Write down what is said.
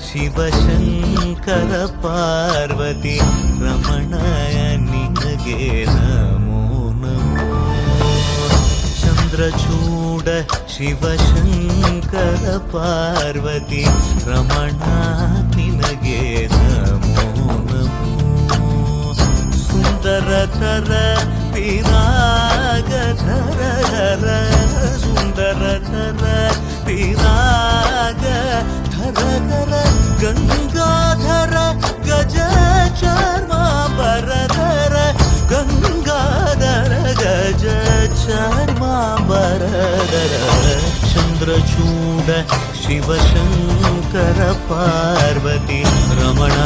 ಶಿವಶಂಕರ ಪಾರ್ವತಿ ರಮಣ ನಿನಗೆ ನಮೋ ನಮೋ. ಚಂದ್ರಚೂಡ ಶಿವಶಂಕರ ಪಾರ್ವತಿ ರಮಣ ನಿನಗೆ ನಮೋ ನಮೋ. ಸುಂದರತರ ವಿರಾಗಧರ ಧರ ಸುಂದರತರ ವಿರಾಗಧರ ಧರ ಗಂಗಾಧರ ಗಜ ಚರ್ಮಾಂಬರಧರ ಗಂಗಾಧರ ಗಜ ಚರ್ಮಾಂಬರಧರ. ಚಂದ್ರಚೂಡ ಶಿವಶಂಕರ ಪಾರ್ವತಿ ರಮಣ